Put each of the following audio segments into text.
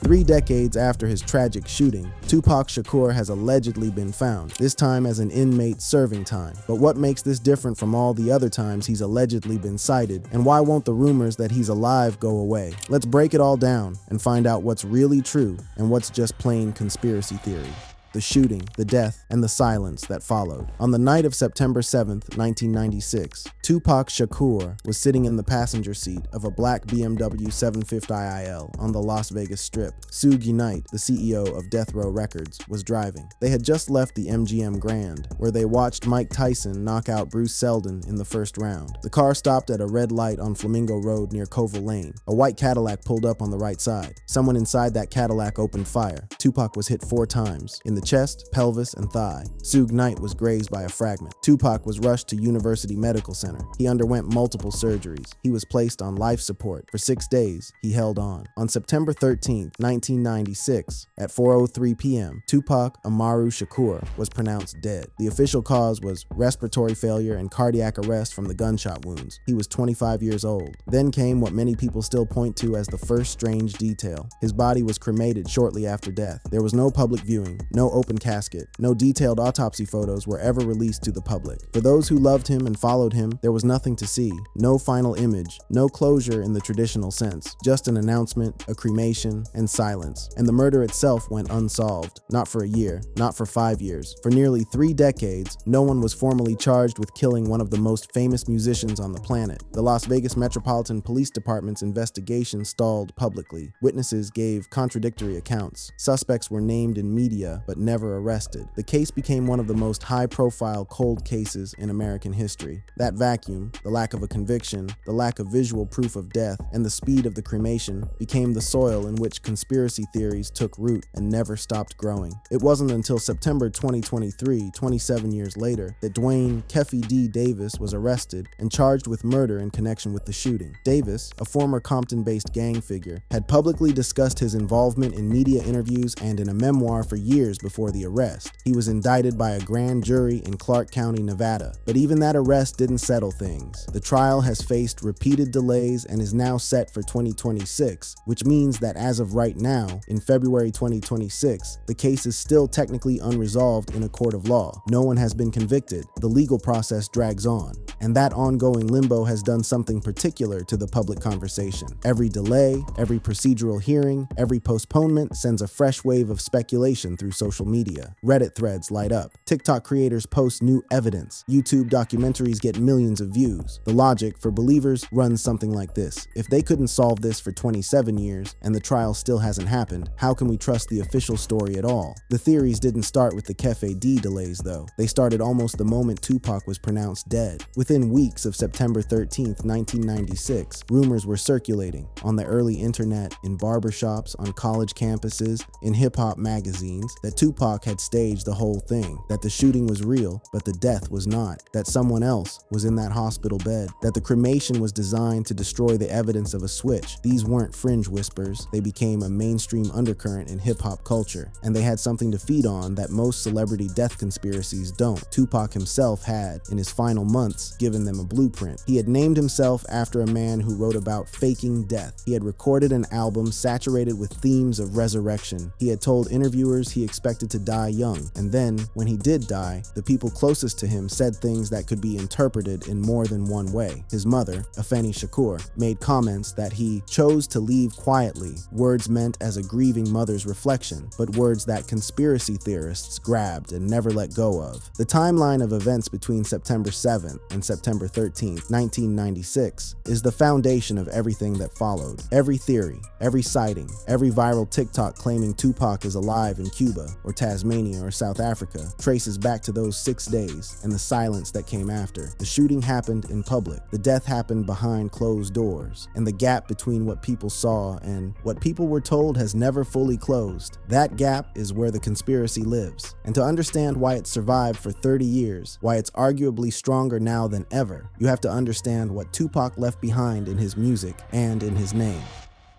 3 decades after his tragic shooting, Tupac Shakur has allegedly been found, this time as an inmate serving time. But what makes this different from all the other times he's allegedly been cited, and why won't the rumors that he's alive go away? Let's break it all down and find out what's really true and what's just plain conspiracy theory. The shooting, the death, and the silence that followed. On the night of September 7th, 1996, Tupac Shakur was sitting in the passenger seat of a black BMW 750iL on the Las Vegas Strip. Suge Knight, the CEO of Death Row Records, was driving. They had just left the MGM Grand, where they watched Mike Tyson knock out Bruce Seldon in the first round. The car stopped at a red light on Flamingo Road near Koval Lane. A white Cadillac pulled up on the right side. Someone inside that Cadillac opened fire. Tupac was hit 4 times, in the chest, pelvis, and thigh. Suge Knight was grazed by a fragment. Tupac was rushed to University Medical Center. He underwent multiple surgeries. He was placed on life support. For 6 days, he held on. On September 13, 1996, at 4:03 p.m., Tupac Amaru Shakur was pronounced dead. The official cause was respiratory failure and cardiac arrest from the gunshot wounds. He was 25 years old. Then came what many people still point to as the first strange detail. His body was cremated shortly after death. There was no public viewing, no open casket. No detailed autopsy photos were ever released to the public. For those who loved him and followed him, there was nothing to see. No final image, no closure in the traditional sense. Just an announcement, a cremation, and silence. And the murder itself went unsolved. Not for a year, not for 5 years. For nearly 3 decades, no one was formally charged with killing one of the most famous musicians on the planet. The Las Vegas Metropolitan Police Department's investigation stalled publicly. Witnesses gave contradictory accounts. Suspects were named in media, but never arrested. The case became one of the most high-profile cold cases in American history. That vacuum, the lack of a conviction, the lack of visual proof of death, and the speed of the cremation became the soil in which conspiracy theories took root and never stopped growing. It wasn't until September 2023, 27 years later, that Dwayne "Keffy D" Davis was arrested and charged with murder in connection with the shooting. Davis, a former Compton-based gang figure, had publicly discussed his involvement in media interviews and in a memoir for years before the arrest. He was indicted by a grand jury in Clark County, Nevada. But even that arrest didn't settle things. The trial has faced repeated delays and is now set for 2026, which means that as of right now, in February 2026, the case is still technically unresolved in a court of law. No one has been convicted. The legal process drags on. And that ongoing limbo has done something particular to the public conversation. Every delay, every procedural hearing, every postponement sends a fresh wave of speculation through social media. Reddit threads light up. TikTok creators post new evidence. YouTube documentaries get millions of views. The logic for believers runs something like this. If they couldn't solve this for 27 years and the trial still hasn't happened, how can we trust the official story at all? The theories didn't start with the Keffy D delays though. They started almost the moment Tupac was pronounced dead. Within weeks of September 13th, 1996, rumors were circulating on the early internet, in barbershops, on college campuses, in hip-hop magazines, that Tupac had staged the whole thing, that the shooting was real, but the death was not, that someone else was in that hospital bed, that the cremation was designed to destroy the evidence of a switch. These weren't fringe whispers, they became a mainstream undercurrent in hip-hop culture, and they had something to feed on that most celebrity death conspiracies don't. Tupac himself had, in his final months, given them a blueprint. He had named himself after a man who wrote about faking death. He had recorded an album saturated with themes of resurrection. He had told interviewers he expected to die young, and then, when he did die, the people closest to him said things that could be interpreted in more than one way. His mother, Afeni Shakur, made comments that he chose to leave quietly, words meant as a grieving mother's reflection, but words that conspiracy theorists grabbed and never let go of. The timeline of events between September 7th and September 13th, 1996, is the foundation of everything that followed. Every theory, every sighting, every viral TikTok claiming Tupac is alive in Cuba or Tasmania or South Africa traces back to those 6 days and the silence that came after. The shooting happened in public. The death happened behind closed doors. And the gap between what people saw and what people were told has never fully closed. That gap is where the conspiracy lives. And to understand why it survived for 30 years, why it's arguably stronger now than ever, you have to understand what Tupac left behind in his music and in his name.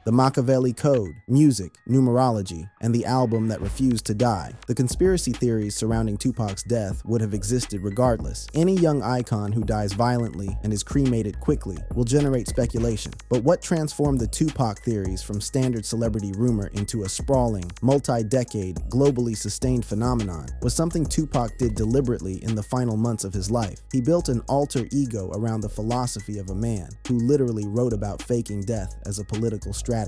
the Makaveli Code, music, numerology, and the album that refused to die. The conspiracy theories surrounding Tupac's death would have existed regardless. Any young icon who dies violently and is cremated quickly will generate speculation. But what transformed the Tupac theories from standard celebrity rumor into a sprawling, multi-decade, globally sustained phenomenon was something Tupac did deliberately in the final months of his life. He built an alter ego around the philosophy of a man who literally wrote about faking death as a political strategy,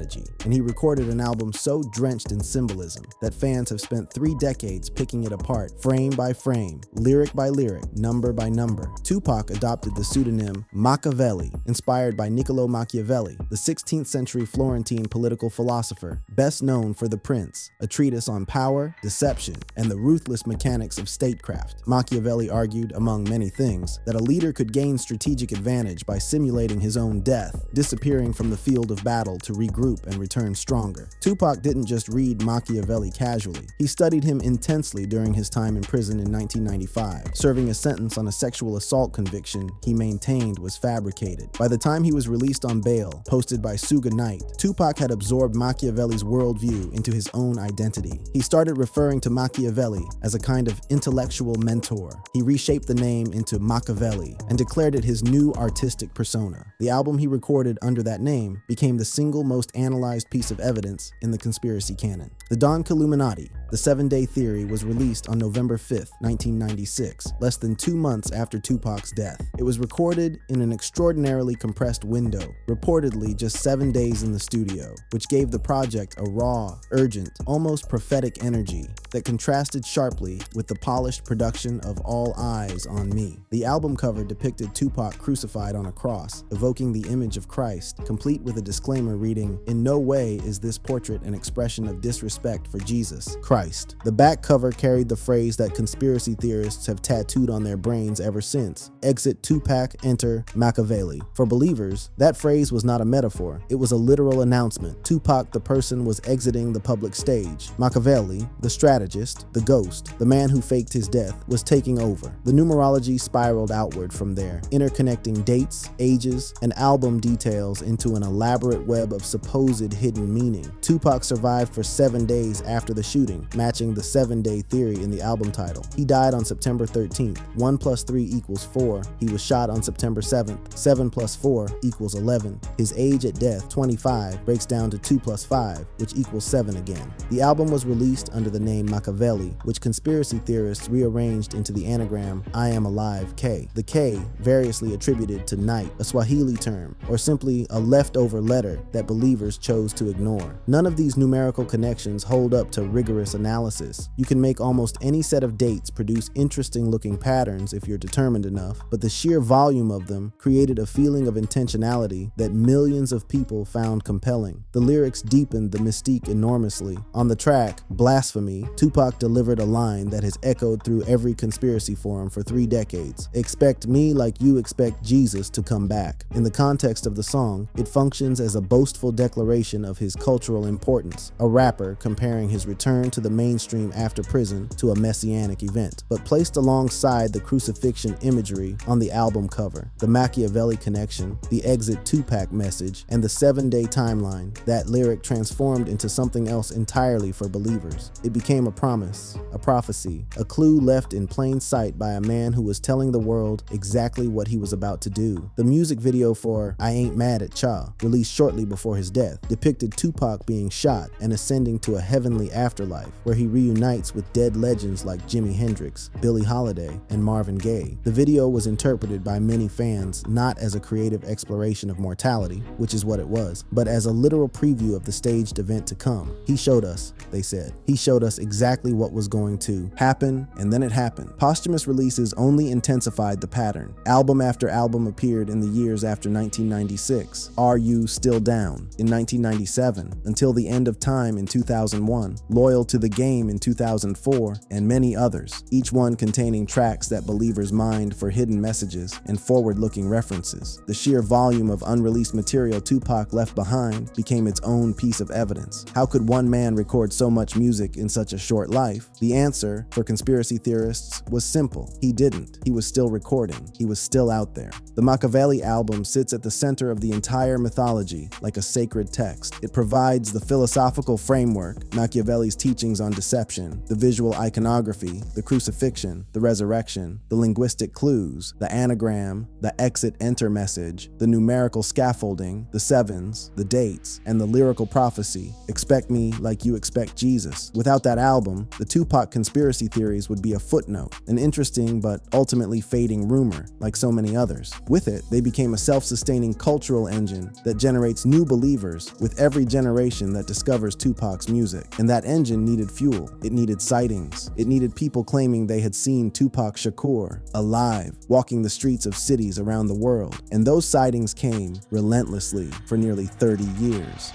and he recorded an album so drenched in symbolism that fans have spent 3 decades picking it apart, frame by frame, lyric by lyric, number by number. Tupac adopted the pseudonym Makaveli, inspired by Niccolo Machiavelli, the 16th century Florentine political philosopher, best known for The Prince, a treatise on power, deception, and the ruthless mechanics of statecraft. Machiavelli argued, among many things, that a leader could gain strategic advantage by simulating his own death, disappearing from the field of battle to regroup and return stronger. Tupac didn't just read Machiavelli casually. He studied him intensely during his time in prison in 1995, serving a sentence on a sexual assault conviction he maintained was fabricated. By the time he was released on bail, posted by Suge Knight, Tupac had absorbed Machiavelli's worldview into his own identity. He started referring to Machiavelli as a kind of intellectual mentor. He reshaped the name into Makaveli and declared it his new artistic persona. The album he recorded under that name became the single most analyzed piece of evidence in the conspiracy canon. The Don Illuminati, the 7-Day Theory, was released on November 5th, 1996, less than 2 months after Tupac's death. It was recorded in an extraordinarily compressed window, reportedly just 7 days in the studio, which gave the project a raw, urgent, almost prophetic energy that contrasted sharply with the polished production of All Eyes on Me. The album cover depicted Tupac crucified on a cross, evoking the image of Christ, complete with a disclaimer reading, "In no way is this portrait an expression of disrespect for Jesus Christ." The back cover carried the phrase that conspiracy theorists have tattooed on their brains ever since: "Exit Tupac, enter Makaveli." For believers, that phrase was not a metaphor. It was a literal announcement. Tupac, the person, was exiting the public stage. Makaveli, the strategist, the ghost, the man who faked his death, was taking over. The numerology spiraled outward from there, interconnecting dates, ages, and album details into an elaborate web of supposed hidden meaning. Tupac survived for 7 days after the shooting, matching the 7-Day Theory in the album title. He died on September 13th. 1 + 3 = 4. He was shot on September 7th. 7 + 4 = 11. His age at death, 25, breaks down to 2 + 5, which equals 7 again. The album was released under the name Makaveli, which conspiracy theorists rearranged into the anagram I Am Alive K. The K variously attributed to night, a Swahili term, or simply a leftover letter that believers chose to ignore. None of these numerical connections hold up to rigorous analysis. You can make almost any set of dates produce interesting looking patterns if you're determined enough, but the sheer volume of them created a feeling of intentionality that millions of people found compelling. The lyrics deepened the mystique enormously. On the track, Blasphemy, Tupac delivered a line that has echoed through every conspiracy forum for 3 decades. "Expect me like you expect Jesus to come back." In the context of the song, it functions as a boastful declaration of his cultural importance, a rapper comparing his return to the mainstream after prison to a messianic event. But placed alongside the crucifixion imagery on the album cover, the Machiavelli connection, the Exit Tupac message, and the 7-day timeline, that lyric transformed into something else entirely for believers. It became a promise, a prophecy, a clue left in plain sight by a man who was telling the world exactly what he was about to do. The music video for I Ain't Mad at Cha, released shortly before his death, depicted Tupac being shot and ascending to a heavenly afterlife, where he reunites with dead legends like Jimi Hendrix, Billie Holiday, and Marvin Gaye. The video was interpreted by many fans not as a creative exploration of mortality, which is what it was, but as a literal preview of the staged event to come. He showed us, they said. He showed us exactly what was going to happen, and then it happened. Posthumous releases only intensified the pattern. Album after album appeared in the years after 1996. Are You Still Down in 1997, Until the End of Time in 2001, Loyal to the Game in 2004, and many others, each one containing tracks that believers mined for hidden messages and forward-looking references. The sheer volume of unreleased material Tupac left behind became its own piece of evidence. How could one man record so much music in such a short life? The answer, for conspiracy theorists, was simple. He didn't. He was still recording. He was still out there. The Makaveli album sits at the center of the entire mythology, like a sacred text. It provides the philosophical framework, Machiavelli's teachings on deception, the visual iconography, the crucifixion, the resurrection, the linguistic clues, the anagram, the exit-enter message, the numerical scaffolding, the sevens, the dates, and the lyrical prophecy, expect me like you expect Jesus. Without that album, the Tupac conspiracy theories would be a footnote, an interesting but ultimately fading rumor, like so many others. With it, they became a self-sustaining cultural engine that generates new believers with every generation that discovers Tupac's music. And that engine needed fuel. It needed sightings. It needed people claiming they had seen Tupac Shakur alive, walking the streets of cities around the world. And those sightings came relentlessly for nearly 30 years.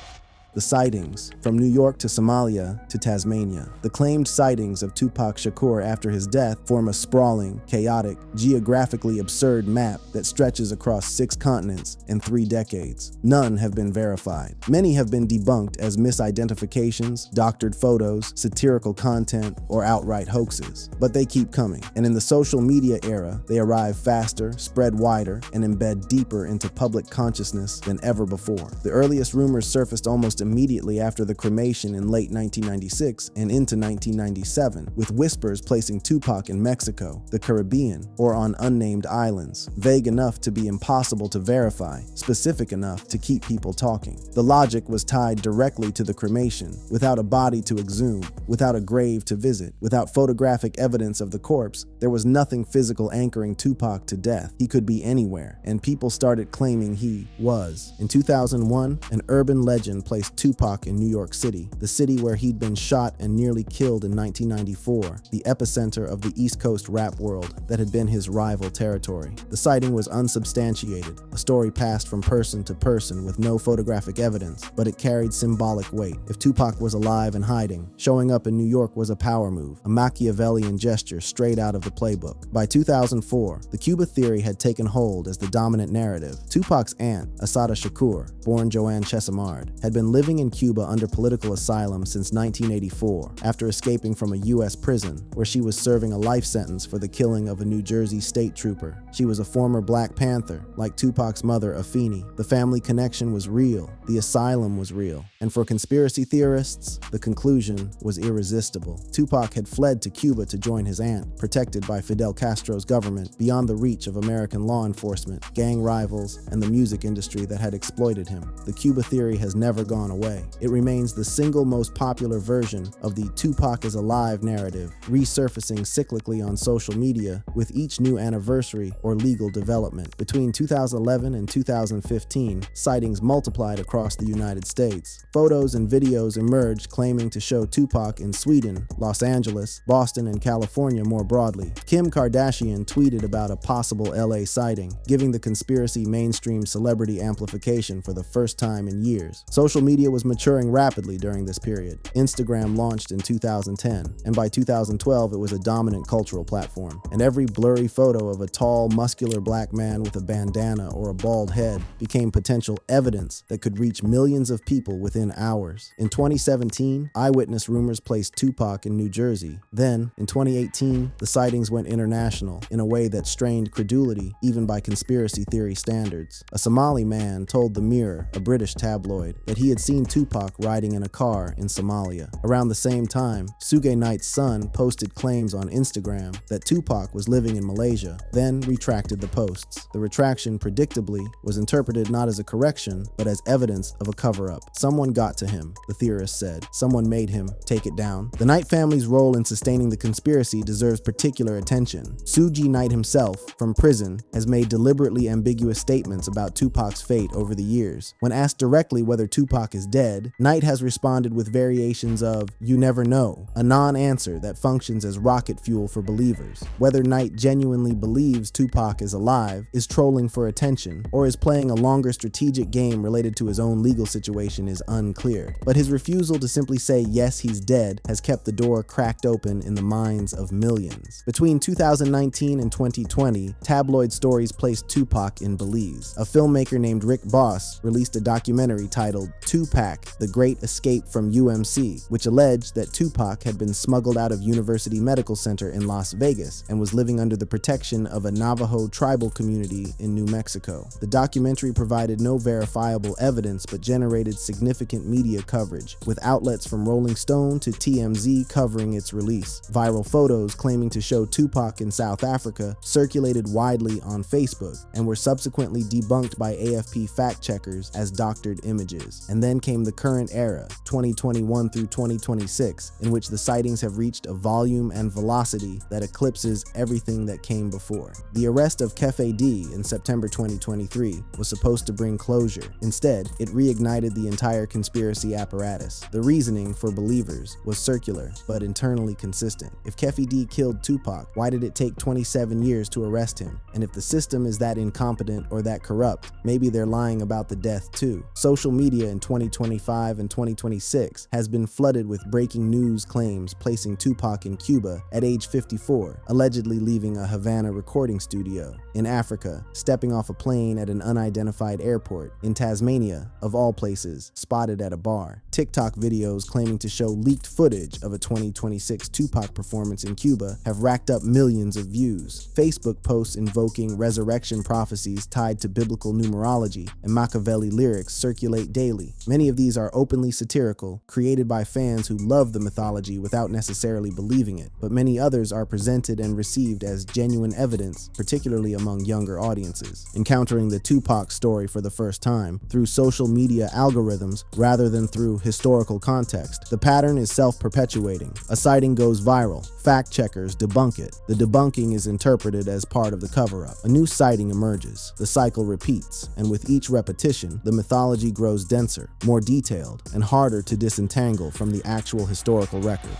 The sightings, from New York to Somalia to Tasmania. The claimed sightings of Tupac Shakur after his death form a sprawling, chaotic, geographically absurd map that stretches across 6 continents and 3 decades. None have been verified. Many have been debunked as misidentifications, doctored photos, satirical content, or outright hoaxes. But they keep coming. And in the social media era, they arrive faster, spread wider, and embed deeper into public consciousness than ever before. The earliest rumors surfaced almost immediately after the cremation in late 1996 and into 1997, with whispers placing Tupac in Mexico, the Caribbean, or on unnamed islands, vague enough to be impossible to verify, specific enough to keep people talking. The logic was tied directly to the cremation. Without a body to exhume, without a grave to visit, without photographic evidence of the corpse, there was nothing physical anchoring Tupac to death. He could be anywhere, and people started claiming he was. In 2001, an urban legend placed Tupac in New York City, the city where he'd been shot and nearly killed in 1994, the epicenter of the East Coast rap world that had been his rival territory. The sighting was unsubstantiated, a story passed from person to person with no photographic evidence, but it carried symbolic weight. If Tupac was alive and hiding, showing up in New York was a power move, a Machiavellian gesture straight out of the playbook. By 2004, the Cuba theory had taken hold as the dominant narrative. Tupac's aunt, Assata Shakur, born Joanne Chesimard, had been living in Cuba under political asylum since 1984, after escaping from a U.S. prison where she was serving a life sentence for the killing of a New Jersey state trooper. She was a former Black Panther, like Tupac's mother, Afeni. The family connection was real, the asylum was real, and for conspiracy theorists, the conclusion was irresistible. Tupac had fled to Cuba to join his aunt, protected by Fidel Castro's government, beyond the reach of American law enforcement, gang rivals, and the music industry that had exploited him. The Cuba theory has never gone away. It remains the single most popular version of the Tupac is alive narrative, resurfacing cyclically on social media with each new anniversary or legal development. Between 2011 and 2015, sightings multiplied across the United States. Photos and videos emerged claiming to show Tupac in Sweden, Los Angeles, Boston, and California more broadly. Kim Kardashian tweeted about a possible LA sighting, giving the conspiracy mainstream celebrity amplification for the first time in years. Social media was maturing rapidly during this period. Instagram launched in 2010, and by 2012 it was a dominant cultural platform. And every blurry photo of a tall, muscular Black man with a bandana or a bald head became potential evidence that could reach millions of people within hours. In 2017, eyewitness rumors placed Tupac in New Jersey. Then, in 2018, the sightings went international in a way that strained credulity even by conspiracy theory standards. A Somali man told The Mirror, a British tabloid, that he had seen Tupac riding in a car in Somalia. Around the same time, Suge Knight's son posted claims on Instagram that Tupac was living in Malaysia, then retracted the posts. The retraction, predictably, was interpreted not as a correction, but as evidence of a cover-up. Someone got to him, the theorist said. Someone made him take it down. The Knight family's role in sustaining the conspiracy deserves particular attention. Suge Knight himself, from prison, has made deliberately ambiguous statements about Tupac's fate over the years. When asked directly whether Tupac is dead, Knight has responded with variations of "you never know," a non-answer that functions as rocket fuel for believers. Whether Knight genuinely believes Tupac is alive, is trolling for attention, or is playing a longer strategic game related to his own legal situation is unclear. But his refusal to simply say yes, he's dead has kept the door cracked open in the minds of millions. Between 2019 and 2020, tabloid stories placed Tupac in Belize. A filmmaker named Rick Boss released a documentary titled Tupac: The Great Escape from UMC, which alleged that Tupac had been smuggled out of University Medical Center in Las Vegas and was living under the protection of a Navajo tribal community in New Mexico. The documentary provided no verifiable evidence but generated significant media coverage, with outlets from Rolling Stone to TMZ covering its release. Viral photos claiming to show Tupac in South Africa circulated widely on Facebook and were subsequently debunked by AFP fact-checkers as doctored images. And then came the current era, 2021 through 2026, in which the sightings have reached a volume and velocity that eclipses everything that came before. The arrest of Kefe D in September 2023 was supposed to bring closure. Instead, it reignited the entire conspiracy apparatus. The reasoning for believers was circular, but internally consistent. If Kefe D killed Tupac, why did it take 27 years to arrest him? And if the system is that incompetent or that corrupt, maybe they're lying about the death too. Social media in 2025 and 2026 has been flooded with breaking news claims placing Tupac in Cuba at age 54, allegedly leaving a Havana recording studio, in Africa, stepping off a plane at an unidentified airport, in Tasmania, of all places, spotted at a bar. TikTok videos claiming to show leaked footage of a 2026 Tupac performance in Cuba have racked up millions of views. Facebook posts invoking resurrection prophecies tied to biblical numerology and Makaveli lyrics circulate daily. Many of these are openly satirical, created by fans who love the mythology without necessarily believing it, but many others are presented and received as genuine evidence, particularly among younger audiences, encountering the Tupac story for the first time through social media algorithms rather than through historical context. The pattern is self-perpetuating. A sighting goes viral. Fact-checkers debunk it. The debunking is interpreted as part of the cover-up. A new sighting emerges. The cycle repeats, and with each repetition, the mythology grows denser, more detailed, and harder to disentangle from the actual historical record.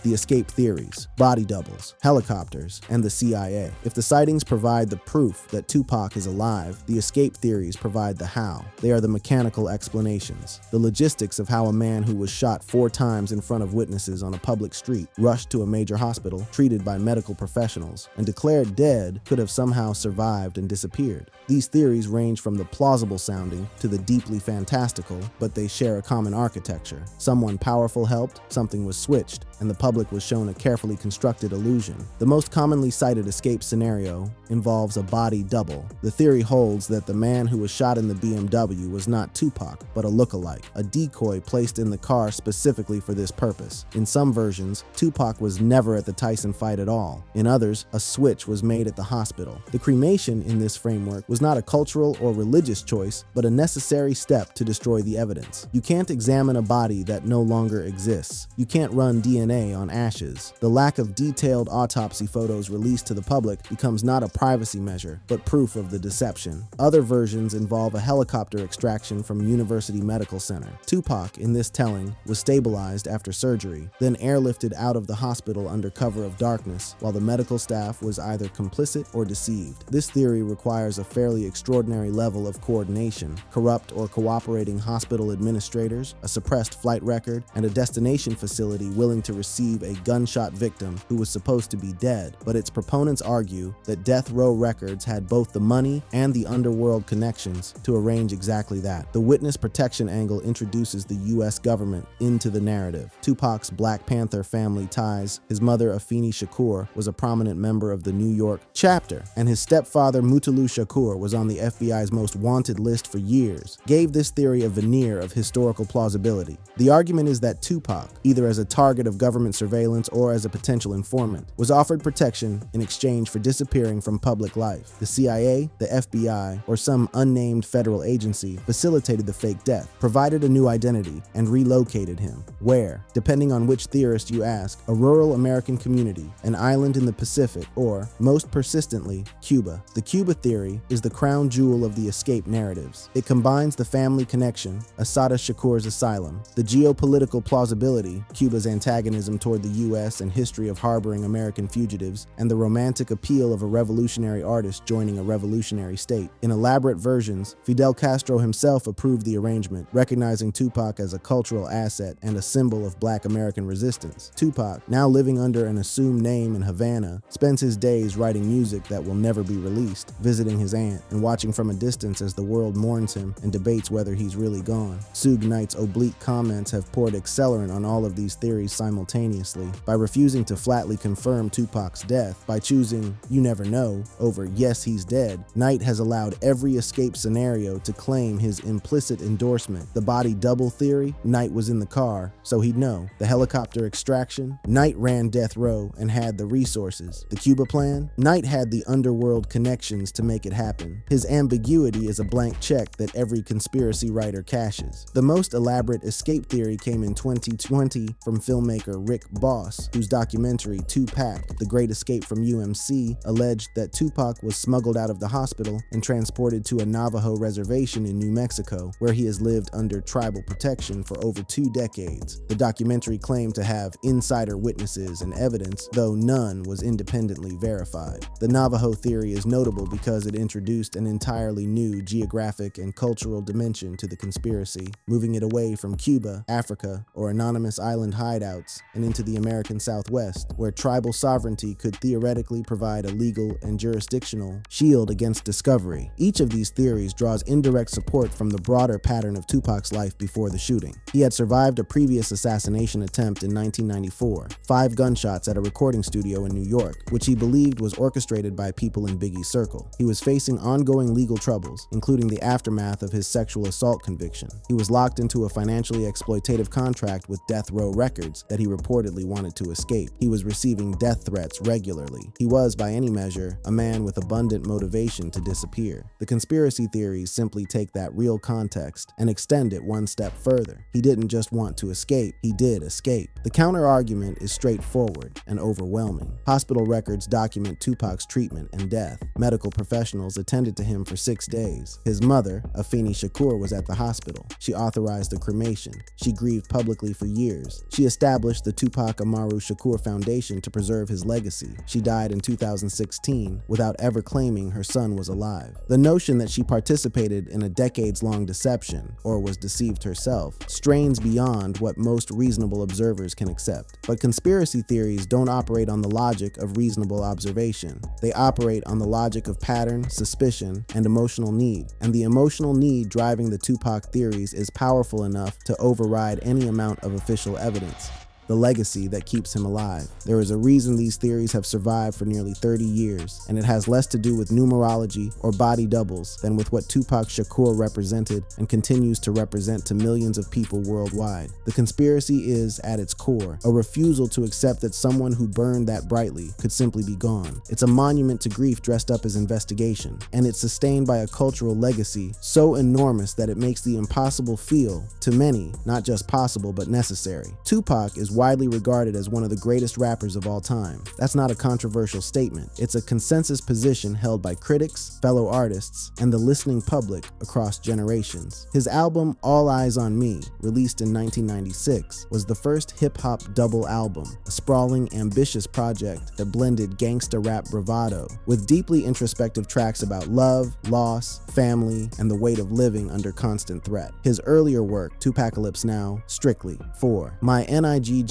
The escape theories, body doubles, helicopters, and the CIA. If the sightings provide the proof that Tupac is alive, the escape theories provide the how. They are the mechanical explanations. The logistics of how a man who was shot 4 times in front of witnesses on a public street, rushed to a major hospital, treated by medical professionals, and declared dead could have somehow survived and disappeared. These theories range from the plausible sounding to the deeply fantastical, but they share a common architecture. Someone powerful helped, something was switched, and the public was shown a carefully constructed illusion. The most commonly cited escape scenario involves a body double. The theory holds that the man who was shot in the BMW was not Tupac, but a lookalike, a decoy placed in the car specifically for this purpose. In some versions, Tupac was never at the Tyson fight at all. In others, a switch was made at the hospital. The cremation in this framework was not a cultural or religious choice, but a necessary step to destroy the evidence. You can't examine a body that no longer exists. You can't run DNA on ashes. The lack of detailed autopsy photos released to the public becomes not a privacy measure, but proof of the deception. Other versions involve a helicopter extraction from University Medical Center. Tupac, in this telling, was stabilized after surgery, then airlifted out of the hospital under cover of darkness, while the medical staff was either complicit or deceived. This theory requires a fairly extraordinary level of coordination, corrupt or cooperating hospital administrators, a suppressed flight record, and a destination facility willing to receive a gunshot victim who was supposed to be dead. But its proponents argue that death row records had both the money and the underworld connections to arrange exactly that. The witness protection angle introduces the US government into the narrative. Tupac's Black Panther family ties, his mother Afeni Shakur was a prominent member of the New York chapter, and his stepfather Mutulu Shakur was on the FBI's most wanted list for years, gave this theory a veneer of historical plausibility. The argument is that Tupac, either as a target of government government surveillance or as a potential informant, was offered protection in exchange for disappearing from public life. The CIA, the FBI, or some unnamed federal agency facilitated the fake death, provided a new identity, and relocated him. Where? Depending on which theorist you ask, a rural American community, an island in the Pacific, or, most persistently, Cuba. The Cuba theory is the crown jewel of the escape narratives. It combines the family connection, Assata Shakur's asylum, the geopolitical plausibility, Cuba's antagonism toward the U.S. and history of harboring American fugitives, and the romantic appeal of a revolutionary artist joining a revolutionary state. In elaborate versions, Fidel Castro himself approved the arrangement, recognizing Tupac as a cultural asset and a symbol of Black American resistance. Tupac, now living under an assumed name in Havana, spends his days writing music that will never be released, visiting his aunt, and watching from a distance as the world mourns him and debates whether he's really gone. Suge Knight's oblique comments have poured accelerant on all of these theories simultaneously. By refusing to flatly confirm Tupac's death, by choosing "you never know" over "yes, he's dead," Knight has allowed every escape scenario to claim his implicit endorsement. The body double theory, Knight was in the car, so he'd know. The helicopter extraction, Knight ran death row and had the resources. The Cuba plan, Knight had the underworld connections to make it happen. His ambiguity is a blank check that every conspiracy writer cashes. The most elaborate escape theory came in 2020 from filmmaker Rick Boss, whose documentary Tupac, The Great Escape from UMC, alleged that Tupac was smuggled out of the hospital and transported to a Navajo reservation in New Mexico, where he has lived under tribal protection for over 2 decades. The documentary claimed to have insider witnesses and evidence, though none was independently verified. The Navajo theory is notable because it introduced an entirely new geographic and cultural dimension to the conspiracy, moving it away from Cuba, Africa, or anonymous island hideouts and into the American Southwest, where tribal sovereignty could theoretically provide a legal and jurisdictional shield against discovery. Each of these theories draws indirect support from the broader pattern of Tupac's life before the shooting. He had survived a previous assassination attempt in 1994, 5 gunshots at a recording studio in New York, which he believed was orchestrated by people in Biggie's circle. He was facing ongoing legal troubles, including the aftermath of his sexual assault conviction. He was locked into a financially exploitative contract with Death Row Records that he reportedly wanted to escape. He was receiving death threats regularly. He was, by any measure, a man with abundant motivation to disappear. The conspiracy theories simply take that real context and extend it one step further. He didn't just want to escape, he did escape. The counter-argument is straightforward and overwhelming. Hospital records document Tupac's treatment and death. Medical professionals attended to him for 6 days. His mother, Afeni Shakur, was at the hospital. She authorized the cremation. She grieved publicly for years. She established the Tupac Amaru Shakur Foundation to preserve his legacy. She died in 2016 without ever claiming her son was alive. The notion that she participated in a decades-long deception, or was deceived herself, strains beyond what most reasonable observers can accept. But conspiracy theories don't operate on the logic of reasonable observation. They operate on the logic of pattern, suspicion, and emotional need. And the emotional need driving the Tupac theories is powerful enough to override any amount of official evidence. The legacy that keeps him alive. There is a reason these theories have survived for nearly 30 years, and it has less to do with numerology or body doubles than with what Tupac Shakur represented and continues to represent to millions of people worldwide. The conspiracy is, at its core, a refusal to accept that someone who burned that brightly could simply be gone. It's a monument to grief dressed up as investigation, and it's sustained by a cultural legacy so enormous that it makes the impossible feel, to many, not just possible but necessary. Tupac is widely regarded as one of the greatest rappers of all time. That's not a controversial statement. It's a consensus position held by critics, fellow artists, and the listening public across generations. His album All Eyes on Me, released in 1996, was the first hip-hop double album, a sprawling, ambitious project that blended gangsta rap bravado with deeply introspective tracks about love, loss, family, and the weight of living under constant threat. His earlier work, Tupacalypse Now, Strictly, 4, My NIGGAZ,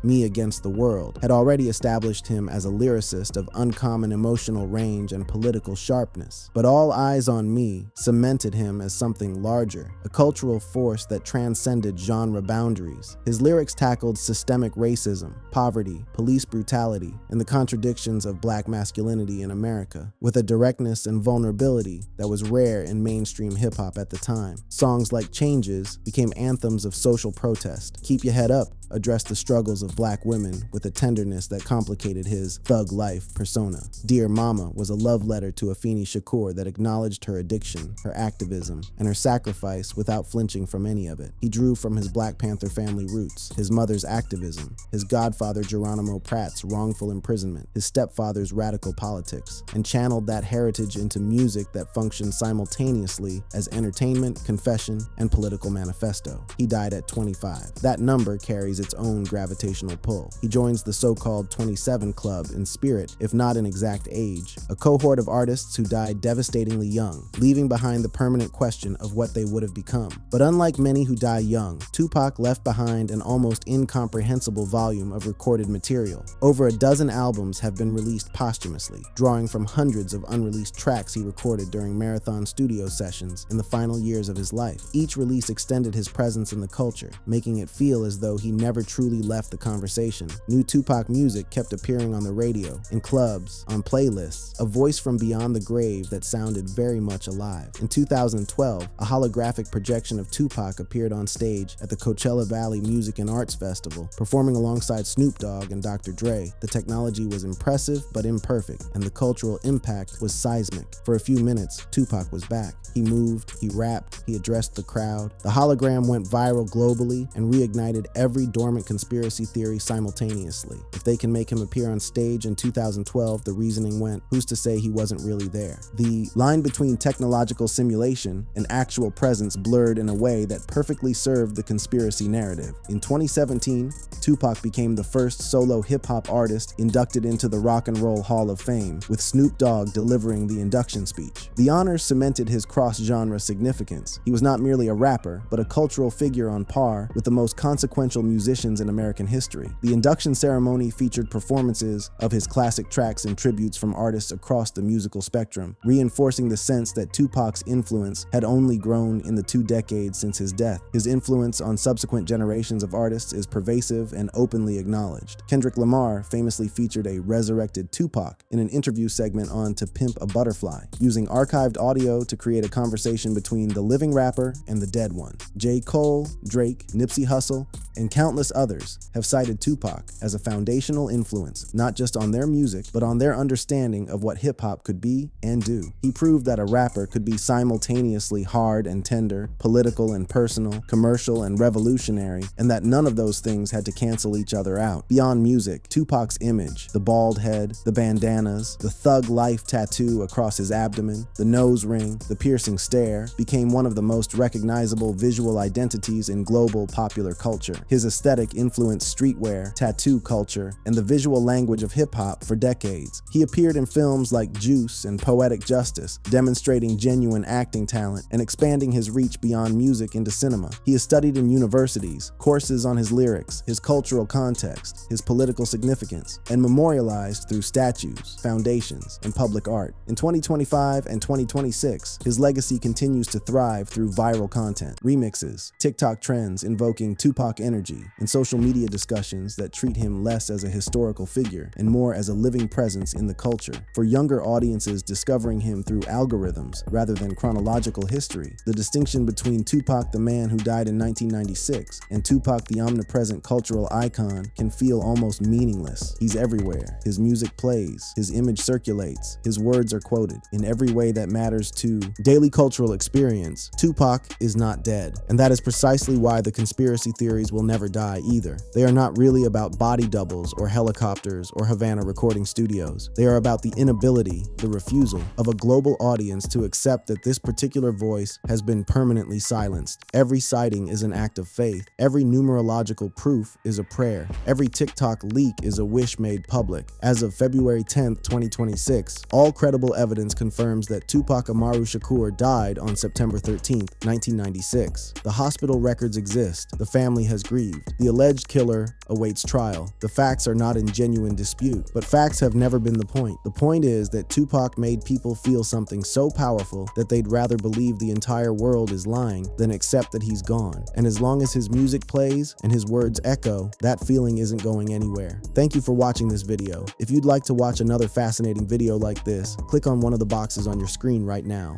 Me Against the World, had already established him as a lyricist of uncommon emotional range and political sharpness. But All Eyes on Me cemented him as something larger, a cultural force that transcended genre boundaries. His lyrics tackled systemic racism, poverty, police brutality, and the contradictions of Black masculinity in America, with a directness and vulnerability that was rare in mainstream hip-hop at the time. Songs like Changes became anthems of social protest. Keep Your Head Up addressed addressed the struggles of black women with a tenderness that complicated his thug life persona. Dear Mama was a love letter to Afeni Shakur that acknowledged her addiction, her activism, and her sacrifice without flinching from any of it. He drew from his Black Panther family roots, his mother's activism, his godfather Geronimo Pratt's wrongful imprisonment, his stepfather's radical politics, and channeled that heritage into music that functioned simultaneously as entertainment, confession, and political manifesto. He died at 25. That number carries its own gravitational pull. He joins the so-called 27 Club in spirit, if not in exact age, a cohort of artists who died devastatingly young, leaving behind the permanent question of what they would have become. But unlike many who die young, Tupac left behind an almost incomprehensible volume of recorded material. Over a dozen albums have been released posthumously, drawing from hundreds of unreleased tracks he recorded during marathon studio sessions in the final years of his life. Each release extended his presence in the culture, making it feel as though he never truly left the conversation. New Tupac music kept appearing on the radio, in clubs, on playlists, a voice from beyond the grave that sounded very much alive. In 2012, a holographic projection of Tupac appeared on stage at the Coachella Valley Music and Arts Festival, performing alongside Snoop Dogg and Dr. Dre. The technology was impressive but imperfect, and the cultural impact was seismic. For a few minutes, Tupac was back. He moved, he rapped, he addressed the crowd. The hologram went viral globally and reignited every dormant conspiracy theory simultaneously. If they can make him appear on stage in 2012, the reasoning went, who's to say he wasn't really there? The line between technological simulation and actual presence blurred in a way that perfectly served the conspiracy narrative. In 2017, Tupac became the first solo hip-hop artist inducted into the Rock and Roll Hall of Fame, with Snoop Dogg delivering the induction speech. The honors cemented his cross-genre significance. He was not merely a rapper, but a cultural figure on par with the most consequential musicians in American history. The induction ceremony featured performances of his classic tracks and tributes from artists across the musical spectrum, reinforcing the sense that Tupac's influence had only grown in the 2 decades since his death. His influence on subsequent generations of artists is pervasive and openly acknowledged. Kendrick Lamar famously featured a resurrected Tupac in an interview segment on To Pimp a Butterfly, using archived audio to create a conversation between the living rapper and the dead one. J. Cole, Drake, Nipsey Hussle, and countless others have cited Tupac as a foundational influence, not just on their music, but on their understanding of what hip-hop could be and do. He proved that a rapper could be simultaneously hard and tender, political and personal, commercial and revolutionary, and that none of those things had to cancel each other out. Beyond music, Tupac's image, the bald head, the bandanas, the thug life tattoo across his abdomen, the nose ring, the piercing stare, became one of the most recognizable visual identities in global popular culture. His aesthetic influenced streetwear, tattoo culture, and the visual language of hip-hop for decades. He appeared in films like Juice and Poetic Justice, demonstrating genuine acting talent and expanding his reach beyond music into cinema. He is studied in universities, courses on his lyrics, his cultural context, his political significance, and memorialized through statues, foundations, and public art. In 2025 and 2026, his legacy continues to thrive through viral content, remixes, TikTok trends invoking Tupac energy, and social media discussions that treat him less as a historical figure and more as a living presence in the culture. For younger audiences discovering him through algorithms rather than chronological history, the distinction between Tupac the man who died in 1996 and Tupac the omnipresent cultural icon can feel almost meaningless. He's everywhere. His music plays, his image circulates, his words are quoted. In every way that matters to daily cultural experience, Tupac is not dead. And that is precisely why the conspiracy theories will never die either. They are not really about body doubles or helicopters or Havana recording studios. They are about the inability, the refusal, of a global audience to accept that this particular voice has been permanently silenced. Every sighting is an act of faith. Every numerological proof is a prayer. Every TikTok leak is a wish made public. As of February 10th, 2026, all credible evidence confirms that Tupac Amaru Shakur died on September 13th, 1996. The hospital records exist. The family has grieved. The alleged killer awaits trial. The facts are not in genuine dispute, but facts have never been the point. The point is that Tupac made people feel something so powerful that they'd rather believe the entire world is lying than accept that he's gone. And as long as his music plays and his words echo, that feeling isn't going anywhere. Thank you for watching this video. If you'd like to watch another fascinating video like this, click on one of the boxes on your screen right now.